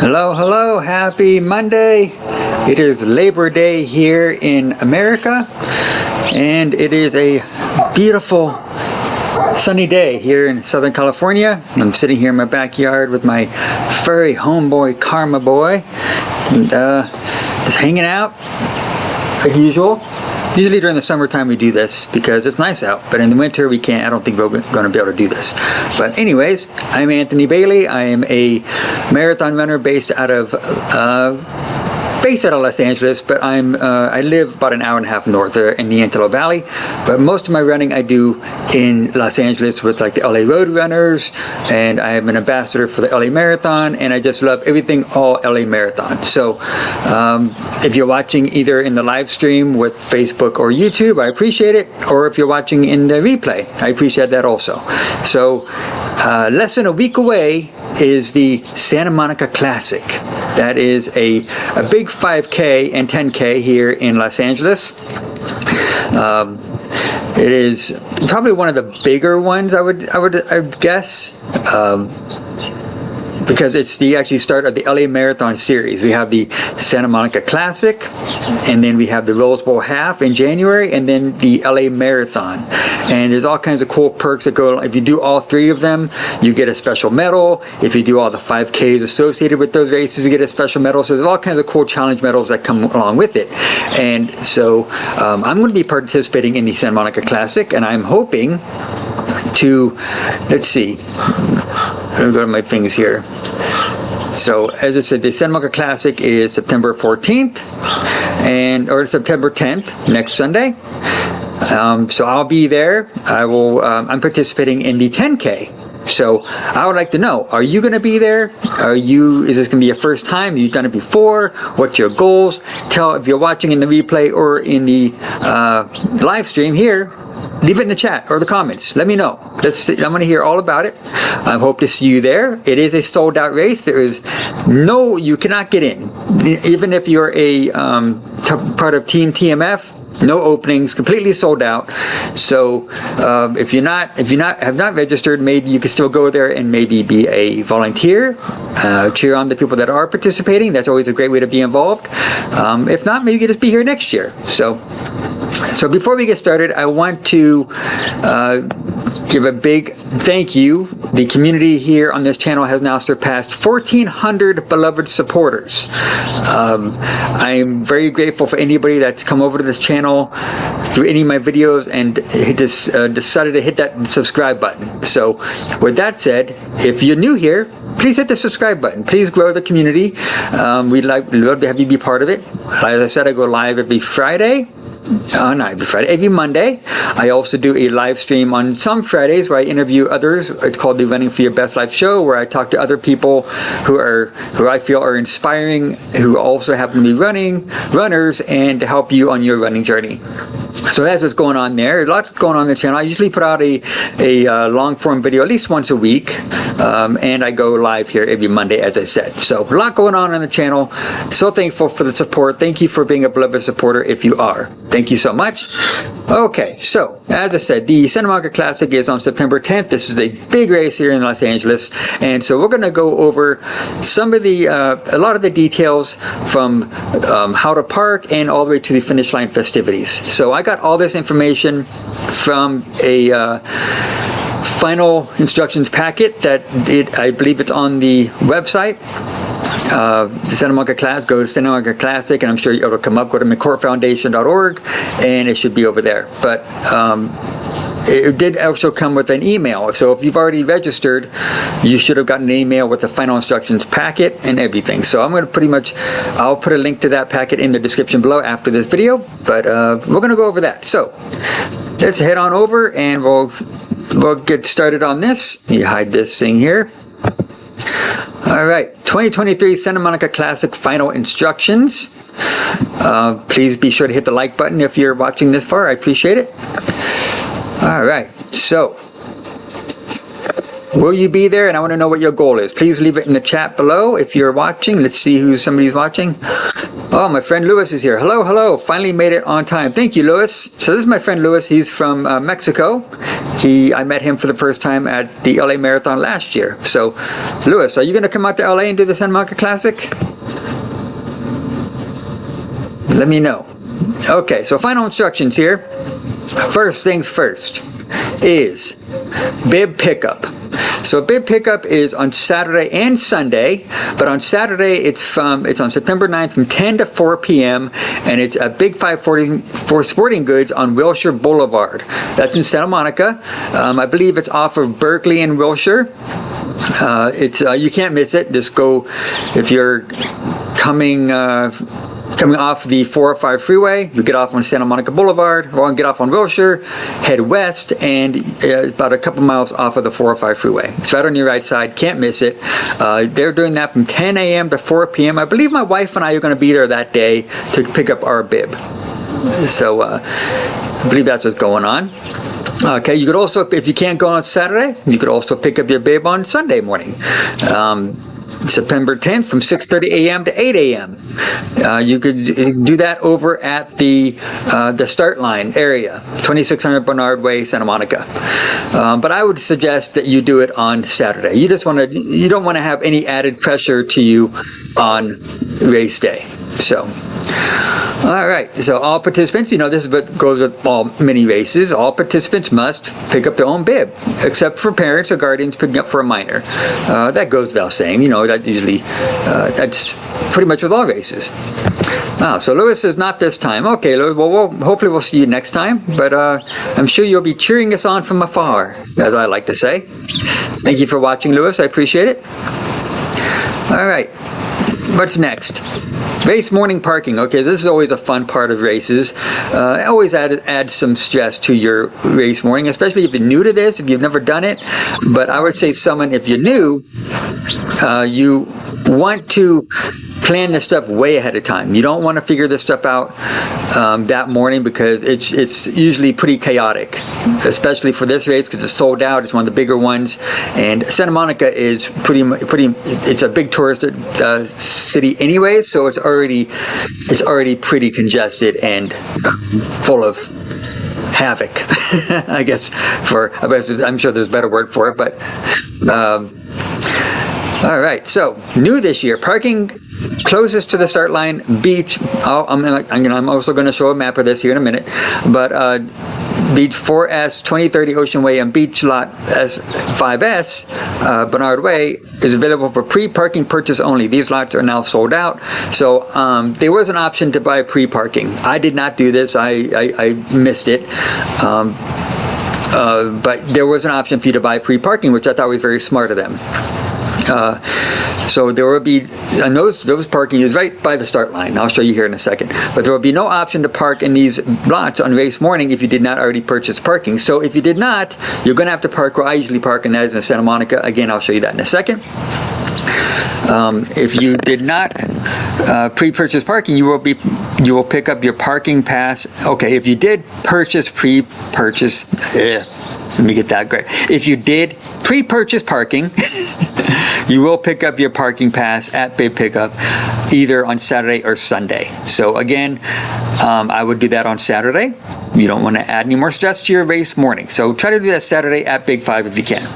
Hello, hello, happy Monday. It is Labor Day here in America, and it is a beautiful sunny day here in Southern California. I'm sitting here in my backyard with my furry homeboy, Karma Boy, and just hanging out like usual. Usually during the summertime we do this because it's nice out, but in the winter we can't. I don't think we're going to be able to do this. But anyways, I'm Anthony Bailey. I am a marathon runner based out of Los Angeles, but I live about an hour and a half north in the Antelope Valley. But most of my running I do in Los Angeles with like the LA Road Runners, and I am an ambassador for the LA Marathon, and I just love everything all LA Marathon. So if you're watching either in the live stream with Facebook or YouTube, I appreciate it, or if you're watching in the replay, I appreciate that also. So less than a week away is the Santa Monica Classic. That is a big 5K and 10K here in Los Angeles. It is probably one of the bigger ones, I would guess. Because it's the actually start of the LA Marathon series. We have the Santa Monica Classic, and then we have the Rose Bowl Half in January, and then the LA Marathon. And there's all kinds of cool perks that go. If you do all three of them, you get a special medal. If you do all the 5Ks associated with those races, you get a special medal. So there's all kinds of cool challenge medals that come along with it. And so I'm going to be participating in the Santa Monica Classic, and I'm hoping to, let's see, let me go to my things here. So as I said, the Santa Monica Classic is September 14th or September 10th, next Sunday. So I'll be there. I'm participating in the 10K. So I would like to know, are you going to be there? Is this going to be your first time? You've done it before? What's your goals? Tell if you're watching in the replay or in the live stream here. Leave it in the chat or the comments. Let me know. I'm going to hear all about it. I hope to see you there. It is a sold out race. You cannot get in. Even if you're a part of Team TMF, no openings, completely sold out. So if you have not registered, maybe you can still go there and maybe be a volunteer, cheer on the people that are participating. That's always a great way to be involved. If not, maybe you can just be here next year. So before we get started, I want to give a big thank you. The community here on this channel has now surpassed 1,400 beloved supporters. I am very grateful for anybody that's come over to this channel through any of my videos and decided to hit that subscribe button. So with that said, if you're new here, please hit the subscribe button. Please grow the community. We'd love to have you be part of it. As I said, I go live every Friday. Every Monday. I also do a live stream on some Fridays where I interview others. It's called the Running for Your Best Life Show, where I talk to other people who I feel are inspiring, who also happen to be runners, and to help you on your running journey. So that's what's going on there. Lots going on the channel. I usually put out a long form video at least once a week, and I go live here every Monday, as I said. So a lot going on the channel. So thankful for the support. Thank you for being a beloved supporter if you are. Thank you so much. Okay, so as I said, the Santa Monica Classic is on September 10th. This is a big race here in Los Angeles, and so we're going to go over some of a lot of the details from how to park and all the way to the finish line festivities. So I got all this information from a final instructions packet that I believe it's on the website. Santa Monica Class, go to Santa Monica Classic, and I'm sure it'll come up. Go to McCourtFoundation.org, and it should be over there. But it did also come with an email. So if you've already registered, you should have gotten an email with the final instructions packet and everything. So I'm going to I'll put a link to that packet in the description below after this video. But we're going to go over that. So let's head on over, and we'll get started on this. Let me hide this thing here. All right, 2023 Santa Monica Classic final instructions. Please be sure to hit the like button if you're watching this far. I appreciate it. All right, so will you be there? And I want to know what your goal is. Please leave it in the chat below if you're watching. Let's see somebody's watching. Oh, my friend Lewis is here. Hello, hello. Finally made it on time. Thank you, Lewis. So this is my friend Lewis. He's from Mexico. I met him for the first time at the LA Marathon last year. So, Lewis, are you going to come out to LA and do the Santa Monica Classic? Let me know. Okay, so final instructions here. First things first is bib pickup. So bib pickup is on Saturday and Sunday, but on Saturday it's on September 9th from 10 to 4 p.m. and it's at Big 544 Sporting Goods on Wilshire Boulevard. That's in Santa Monica. I believe it's off of Berkeley and Wilshire. You can't miss it. Just go if you're coming off the 405 freeway, you get off on Santa Monica Boulevard, or get off on Wilshire, head west, and about a couple miles off of the 405 freeway. It's right on your right side, can't miss it. They're doing that from 10 a.m. to 4 p.m. I believe my wife and I are going to be there that day to pick up our bib. So I believe that's what's going on. Okay, you could also, if you can't go on Saturday, you could also pick up your bib on Sunday morning. September 10th from 6:30 a.m. to 8 a.m. You could do that over at the start line area, 2600 Bernard Way, Santa Monica. But I would suggest that you do it on Saturday. You don't want to have any added pressure to you on race day. So. All right, so all participants, this is what goes with all mini races. All participants must pick up their own bib, except for parents or guardians picking up for a minor. That goes without saying, that usually, that's pretty much with all races. Wow, so Lewis is not this time. Okay, Lewis, well, hopefully we'll see you next time, but I'm sure you'll be cheering us on from afar, as I like to say. Thank you for watching, Lewis. I appreciate it. All right, what's next? Race morning parking. Okay, this is always a fun part of races. Always add some stress to your race morning, especially if you're new to this, if you've never done it. But I would say if you're new, you want to plan this stuff way ahead of time. You don't want to figure this stuff out that morning because it's usually pretty chaotic, especially for this race because it's sold out. It's one of the bigger ones, and Santa Monica is pretty. It's a big tourist city anyway, so it's already pretty congested and full of havoc. I guess I'm sure there's a better word for it, but. All right, so new this year, parking closest to the start line, beach. I'm also going to show a map of this here in a minute, but Beach 4S, 2030 Ocean Way, and Beach Lot S5S, Bernard Way, is available for pre-parking purchase only. These lots are now sold out. So there was an option to buy pre-parking. I did not do this. I missed it. But there was an option for you to buy pre-parking, which I thought was very smart of them. So there will be, and those parking is right by the start line. I'll show you here in a second. But there will be no option to park in these lots on race morning if you did not already purchase parking. So if you did not, you're going to have to park where I usually park, and that is in Santa Monica. Again, I'll show you that in a second. If you did not pre-purchase parking, you will pick up your parking pass. Okay, if you did pre-purchase, let me get that great. If you did pre-purchase parking, you will pick up your parking pass at Bib Pickup either on Saturday or Sunday. So again, I would do that on Saturday. You don't want to add any more stress to your race morning. So try to do that Saturday at Big 5 if you can.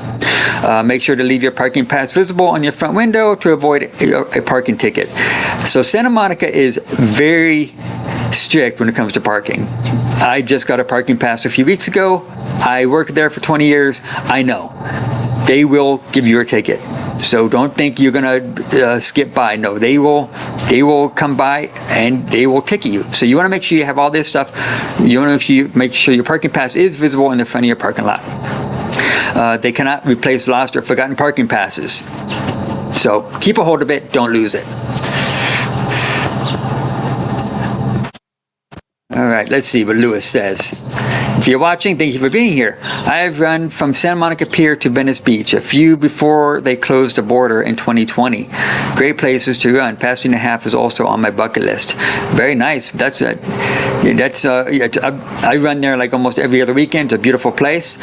Make sure to leave your parking pass visible on your front window to avoid a parking ticket. So Santa Monica is very strict when it comes to parking. I just got a parking pass a few weeks ago. I worked there for 20 years. I know. They will give you a ticket. So don't think you're going to skip by. No, they will come by and they will ticket you. So you want to make sure you have all this stuff. You want to make sure your parking pass is visible in the front of your parking lot. They cannot replace lost or forgotten parking passes. So keep a hold of it. Don't lose it. All right, let's see what Lewis says. If you're watching, thank you for being here. I've run from Santa Monica Pier to Venice Beach, a few before they closed the border in 2020. Great places to run. Pasadena Half is also on my bucket list. Very nice. I run there like almost every other weekend. It's a beautiful place.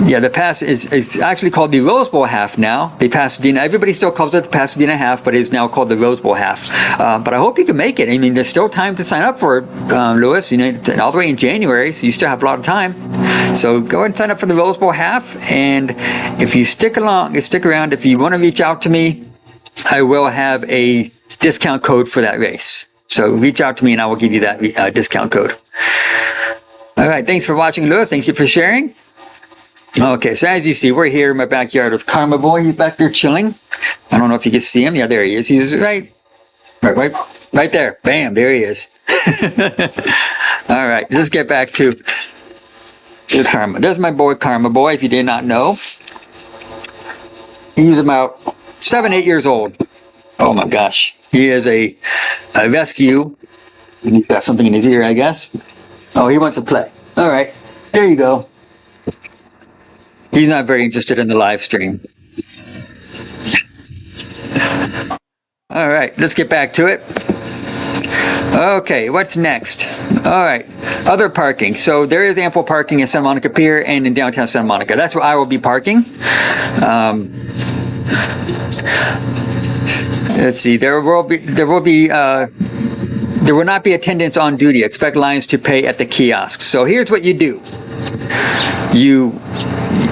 Yeah, the pass is actually called the Rose Bowl half now. The Pasadena, everybody still calls it the Pasadena half, but it's now called the Rose Bowl half. But I hope you can make it. I mean, there's still time to sign up for it, Lewis. You know, it's all the way in January, so you still have a lot of time. So go ahead and sign up for the Rose Bowl half. And if you stick around, if you want to reach out to me, I will have a discount code for that race. So reach out to me and I will give you that discount code. All right, thanks for watching, Lewis. Thank you for sharing. Okay, so as you see, we're here in my backyard with Karma Boy. He's back there chilling. I don't know if you can see him. Yeah, there he is. He's right there. Bam, there he is. All right, let's get back to this Karma. There's my boy, Karma Boy, if you did not know. He's about 7, 8 years old. Oh my gosh. He is a rescue. And he's got something in his ear, I guess. Oh, he wants to play. All right, there you go. He's not very interested in the live stream. All right, let's get back to it. Okay, what's next? All right, other parking. So there is ample parking at Santa Monica Pier and in downtown Santa Monica. That's where I will be parking. Let's see. There will not be attendants on duty. Expect lines to pay at the kiosks. So here's what you do.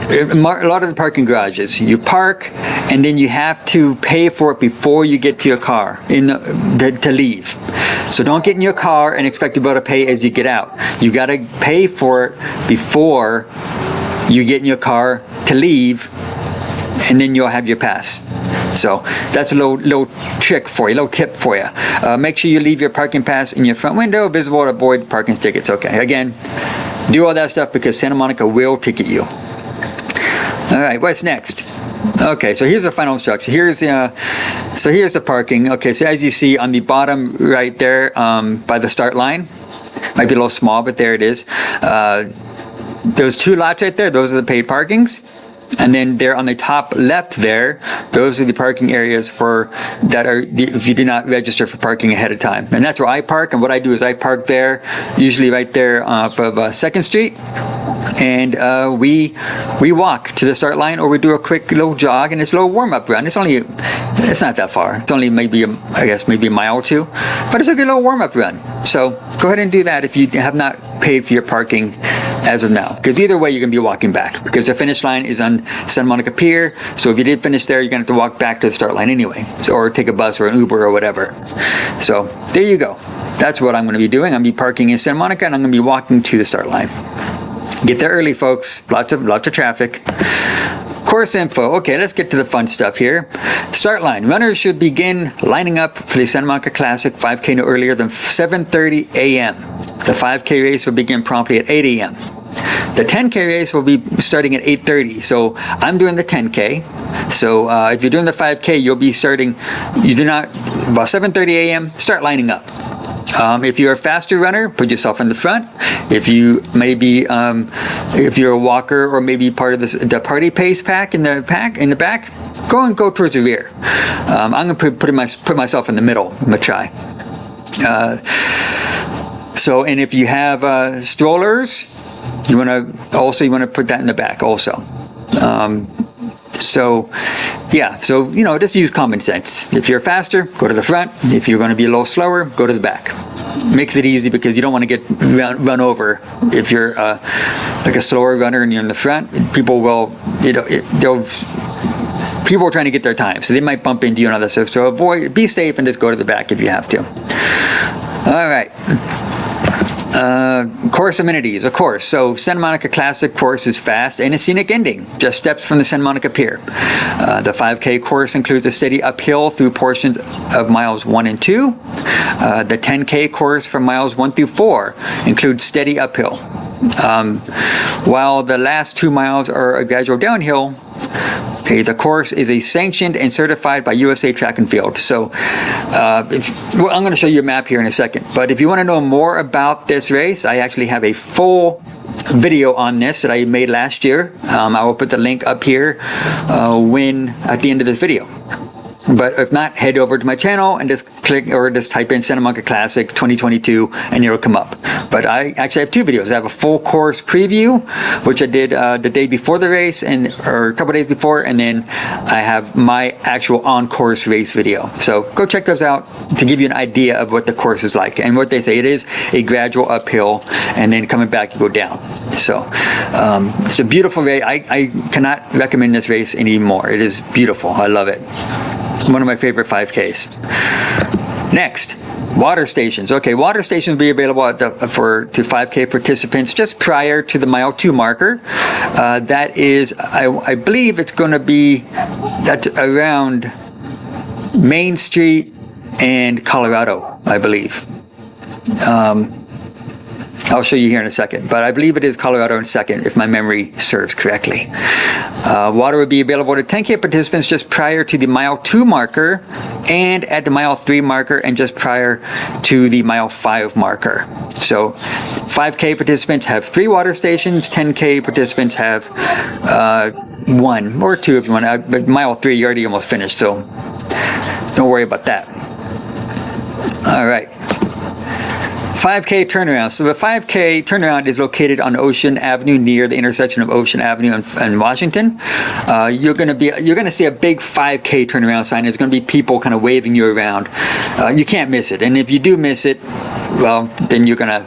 A lot of the parking garages, you park and then you have to pay for it before you get to your car to leave. So don't get in your car and expect to be able to pay as you get out. You got to pay for it before you get in your car to leave, and then you'll have your pass. So that's a little trick for you, little tip for you. Make sure you leave your parking pass in your front window, visible to avoid parking tickets. Okay, again, do all that stuff because Santa Monica will ticket you. All right, what's next? Okay, so here's the final instruction. Here's the parking. Okay, so as you see on the bottom right there by the start line, might be a little small, but there it is. Those 2 lots right there, those are the paid parkings. And then there on the top left there, those are the parking areas if you do not register for parking ahead of time. And that's where I park. And what I do is I park there, usually right there off of 2nd Street. And we walk to the start line, or we do a quick little jog, and it's a little warm-up run. It's not that far. It's only maybe a mile or 2, but it's a good little warm-up run. So go ahead and do that if you have not paid for your parking as of now, because either way you're going to be walking back, because the finish line is on Santa Monica Pier. So if you did finish there, you're going to have to walk back to the start line anyway, or take a bus or an Uber or whatever. So there you go. That's what I'm going to be doing. I'm going to be parking in Santa Monica, and I'm going to be walking to the start line. Get there early, folks. Lots of traffic. Course info. Okay, let's get to the fun stuff here. Start line. Runners should begin lining up for the Santa Monica Classic 5K no earlier than 7:30 a.m. The 5K race will begin promptly at 8 a.m. The 10K race will be starting at 8:30. So I'm doing the 10K. So if you're doing the 5K, you'll be starting. About 7:30 a.m. Start lining up. If you're a faster runner, put yourself in the front. If you if you're a walker or maybe part of the party pace pack in the back, go towards the rear. I'm going to put myself in the middle. I'm going to try. And if you have strollers, you want to put that in the back also. Just use common sense. If you're faster, go to the front. If you're going to be a little slower, go to the back. Makes it easy because you don't want to get run over. If you're like a slower runner and you're in the front, people are trying to get their time, so they might bump into you and other stuff. So be safe and just go to the back if you have to. All right. Course amenities, of course. So Santa Monica Classic course is fast and a scenic ending, just steps from the Santa Monica Pier. The 5K course includes a steady uphill through portions of miles 1 and 2. The 10K course from miles 1 through 4 includes steady uphill. While the last 2 miles are a gradual downhill, the course is sanctioned and certified by USA Track and Field. So I'm going to show you a map here in a second. But if you want to know more about this race, I actually have a full video on this that I made last year. I will put the link up here at the end of this video. But if not, head over to my channel and just click or just type in Santa Monica Classic 2022 and it'll come up. But I actually have two videos. I have a full course preview, which I did the day before the race or a couple days before, and then I have my actual on-course race video. So go check those out to give you an idea of what the course is like. And what they say, it is a gradual uphill, and then coming back you go down. So it's a beautiful race. I cannot recommend this race anymore. It is beautiful. I love it. One of my favorite 5Ks. Next, water stations. Okay, water stations will be available to 5K participants just prior to the mile 2 marker. That is, I believe it's going to be that's around Main Street and Colorado, I believe. I'll show you here in a second, but I believe it is Colorado in second, if my memory serves correctly. Water would be available to 10K participants just prior to the mile 2 marker, and at the mile 3 marker, and just prior to the mile 5 marker. So 5K participants have 3 water stations, 10K participants have 1 or 2 if you want. But mile 3 you already almost finished, so don't worry about that. All right. 5K turnaround. So the 5K turnaround is located on Ocean Avenue near the intersection of Ocean Avenue and Washington. You're going to see a big 5K turnaround sign. There's going to be people kind of waving you around. You can't miss it. And if you do miss it, well, then you're gonna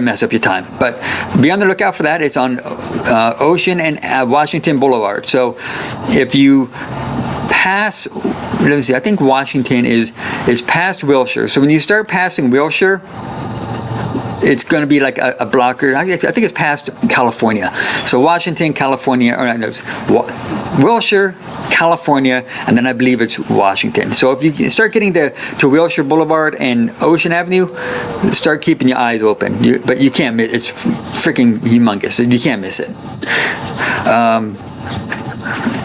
mess up your time. But be on the lookout for that. It's on Ocean and Washington Boulevard. So if you pass, let me see, I think Washington is past Wilshire. So when you start passing Wilshire, it's going to be like a blocker. I think it's past California. So Washington, California, or no, it's Wilshire, California, and then I believe it's Washington. So if you start getting to Wilshire Boulevard and Ocean Avenue, start keeping your eyes open. But you can't miss. It's freaking humongous. You can't miss it.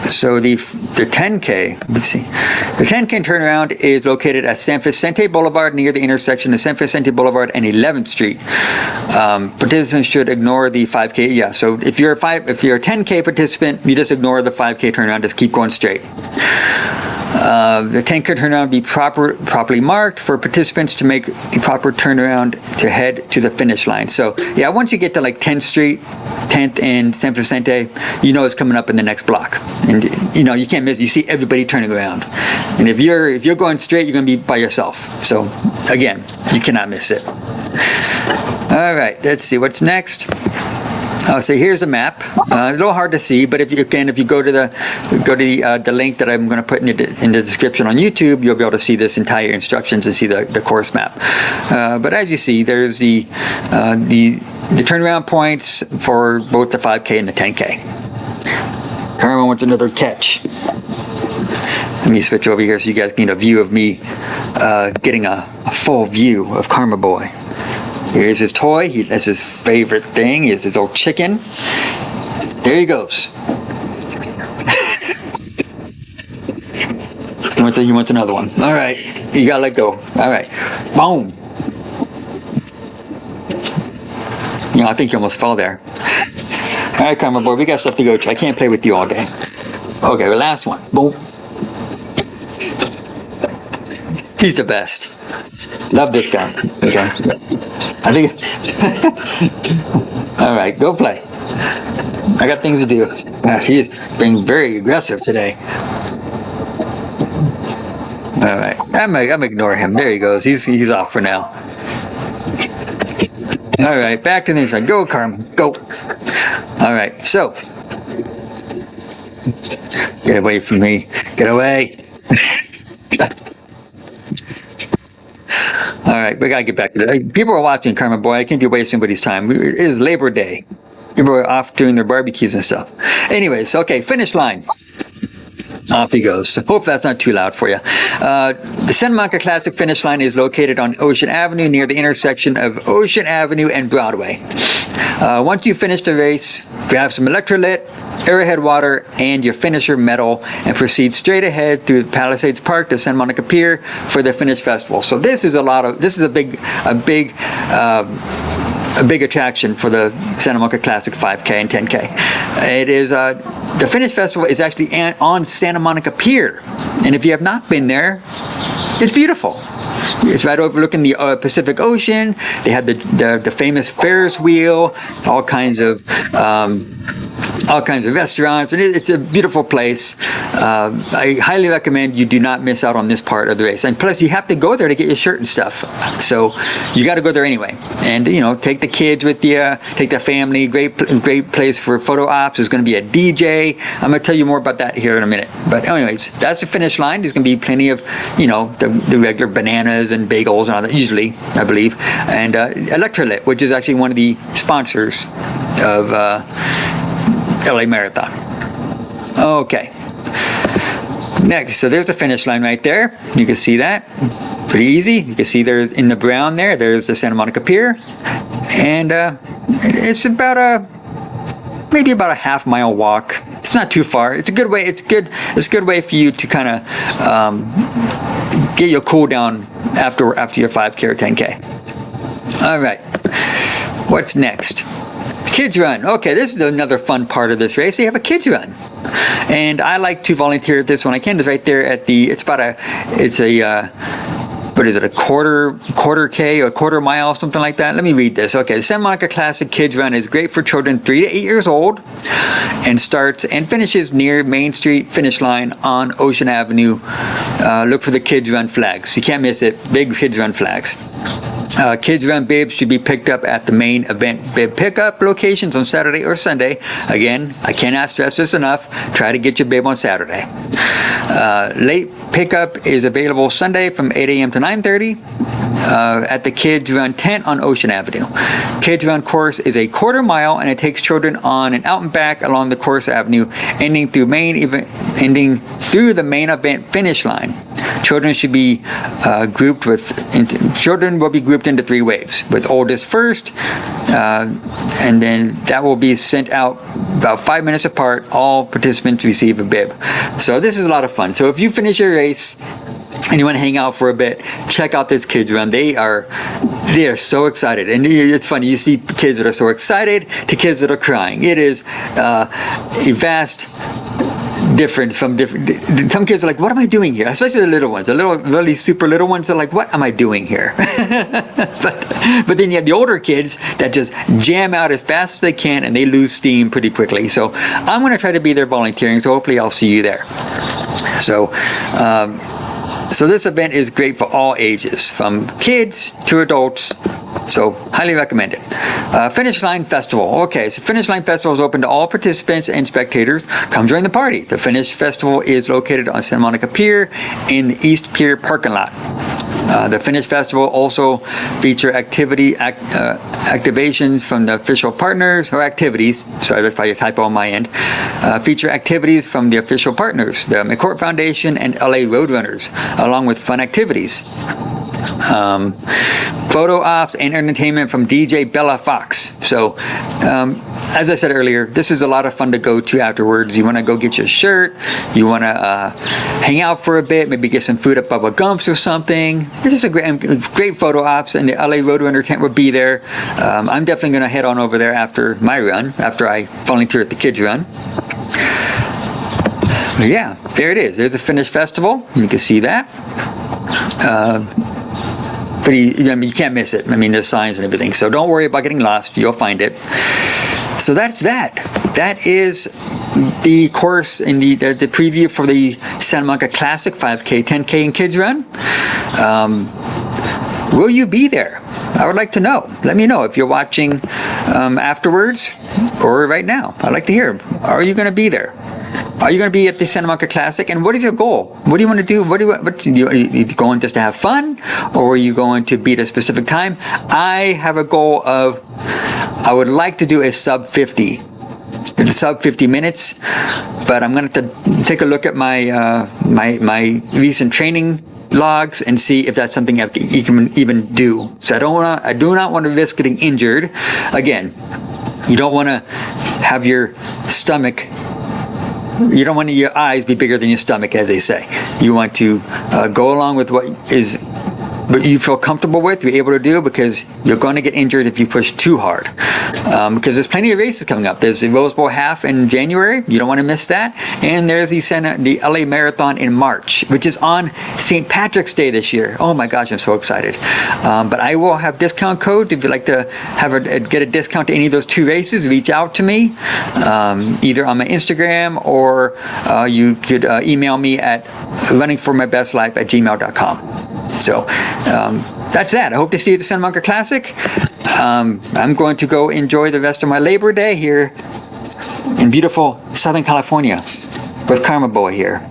So the 10K, let's see, the 10K turnaround is located at San Vicente Boulevard near the intersection of San Vicente Boulevard and 11th Street. Participants should ignore the 5K. Yeah, so if you're a 10K participant, you just ignore the 5K turnaround. Just keep going straight. The 10K turnaround will be properly marked for participants to make the proper turnaround to head to the finish line. So yeah, once you get to like 10th Street, 10th and San Vicente, you know it's coming up in the next block, and you know you can't miss. You see everybody turning around, and if you're going straight, you're going to be by yourself. So again, you cannot miss it. All right, let's see what's next. So here's the map. A little hard to see, but if you go to the link that I'm going to put in the description on YouTube, you'll be able to see this entire instructions and see the course map. But as you see, there's the turnaround points for both the 5K and the 10K. Herman wants another catch. Let me switch over here so you guys get a view of me getting a full view of Karma Boy. Here's his toy. That's his favorite thing. Is his old chicken. There he goes. He wants another one. All right. You gotta let go. All right. Boom. You know, I think you almost fell there. All right, Karma Boy. We got stuff to go to. I can't play with you all day. Okay, the last one. Boom. He's the best. Love this guy. Okay. I think. All right, go play. I got things to do. He's being very aggressive today. All right, I'm ignoring him. There he goes. He's off for now. All right, back to the inside. Go, Carmen. Go. All right, so get away from me. Get away. All right, we gotta get back to that. People are watching, Karma Boy. I can't be wasting anybody's time. It is Labor Day. People are off doing their barbecues and stuff. Anyways, okay, finish line. Off he goes. So hope that's not too loud for you. The Santa Monica Classic finish line is located on Ocean Avenue near the intersection of Ocean Avenue and Broadway. Once you finish the race, grab some electrolyte, Arrowhead water, and your finisher medal, and proceed straight ahead through Palisades Park to Santa Monica Pier for the Finish Festival. So this is a big a big attraction for the Santa Monica Classic 5K and 10K. It is the Finish Festival is actually on Santa Monica Pier, and if you have not been there, it's beautiful. It's right overlooking the Pacific Ocean. They have the famous Ferris wheel, all kinds of restaurants, and it's a beautiful place. I highly recommend you do not miss out on this part of the race. And plus, you have to go there to get your shirt and stuff. So you got to go there anyway. And take the kids with you, take the family. Great place for photo ops. There's going to be a DJ. I'm going to tell you more about that here in a minute. But anyways, that's the finish line. There's going to be plenty of the regular bananas and bagels and all that. Usually, I believe, and Electrolit, which is actually one of the sponsors of LA Marathon. Okay. Next, so there's the finish line right there. You can see that. Pretty easy. You can see there in the brown there. There's the Santa Monica Pier, and it's maybe about a half-mile walk. It's not too far. It's a good way. It's a good way for you to kind of get your cool down after your 5K or 10K. All right. What's next? Kids run. Okay, this is another fun part of this race. They have a kids run, and I like to volunteer at this one. I can. It's right there at the. It's a what is it? A quarter K or a quarter mile, something like that. Let me read this. Okay, the Santa Monica Classic Kids Run is great for children 3 to 8 years old, and starts and finishes near Main Street finish line on Ocean Avenue. Look for the Kids Run flags. You can't miss it. Big Kids Run flags. Kids Run bibs should be picked up at the main event bib pickup locations on Saturday or Sunday. Again, I cannot stress this enough. Try to get your bib on Saturday. Late pickup is available Sunday from 8 a.m. to 9:30 at the Kids Run tent on Ocean Avenue. Kids Run course is a quarter mile, and it takes children on and out and back along the course avenue, ending through the main event finish line. Children should be children will be grouped into 3 waves, with oldest first, and then that will be sent out about 5 minutes apart. All participants receive a bib. So this is a lot of fun. So if you finish your race and you want to hang out for a bit, check out this kids run. They are so excited, and it's funny. You see kids that are so excited to kids that are crying. It is a vast different from different. Some kids are like, what am I doing here? Especially the little ones, the really super little ones are like, what am I doing here? but then you have the older kids that just jam out as fast as they can, and they lose steam pretty quickly. So I'm going to try to be there volunteering, so hopefully I'll see you there. So this event is great for all ages, from kids to adults. So highly recommend it. Finish Line Festival. Okay, so Finish Line Festival is open to all participants and spectators. Come join the party. The Finish Festival is located on Santa Monica Pier in the East Pier parking lot. The Finish Festival also feature activations from the official partners, or activities, sorry, that's probably a typo on my end, feature activities from the official partners, the McCourt Foundation and LA Roadrunners, along with fun activities. Photo ops and entertainment from DJ Bella Fox. So, as I said earlier, this is a lot of fun to go to afterwards. You want to go get your shirt, you want to hang out for a bit, maybe get some food at Bubba Gump's or something. This is a great photo ops, and the LA Roadrunner tent will be there. I'm definitely going to head on over there after my run, after I volunteer at the kids run. Yeah, there it is. There's the Finish Festival. You can see that. But you can't miss it. I mean, there's signs and everything. So don't worry about getting lost. You'll find it. So that's that. That is the course in the preview for the Santa Monica Classic 5K, 10K, and Kids Run. Will you be there? I would like to know. Let me know if you're watching afterwards or right now. I'd like to hear. Are you going to be there? Are you going to be at the Santa Monica Classic? And what is your goal? What do you want to do? Are you going just to have fun? Or are you going to be at a specific time? I have a goal of, I would like to do a sub 50 minutes, but I'm going to take a look at my my recent training logs and see if that's something you can even do. So I do not want to risk getting injured. Again, you don't want to have your stomach. You don't want your eyes be bigger than your stomach, as they say. You want to go along with what is but you feel comfortable with, you're able to do, because you're going to get injured if you push too hard. Because there's plenty of races coming up. There's the Rose Bowl half in January. You don't want to miss that. And there's the LA Marathon in March, which is on St. Patrick's Day this year. Oh my gosh, I'm so excited. But I will have discount codes. If you'd like to get a discount to any of those 2 races, reach out to me, either on my Instagram, or you could email me at runningformybestlife@gmail.com. So that's that. I hope to see you at the Santa Monica Classic. I'm going to go enjoy the rest of my Labor Day here in beautiful Southern California with Karma Boy here.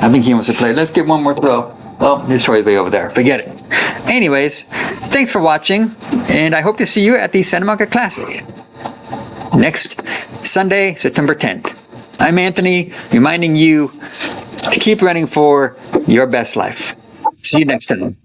I think he wants to play. Let's get one more throw. Oh, his throw is way over there. Forget it. Anyways, thanks for watching, and I hope to see you at the Santa Monica Classic next Sunday, September 10th. I'm Anthony, reminding you to keep running for your best life. See you next time.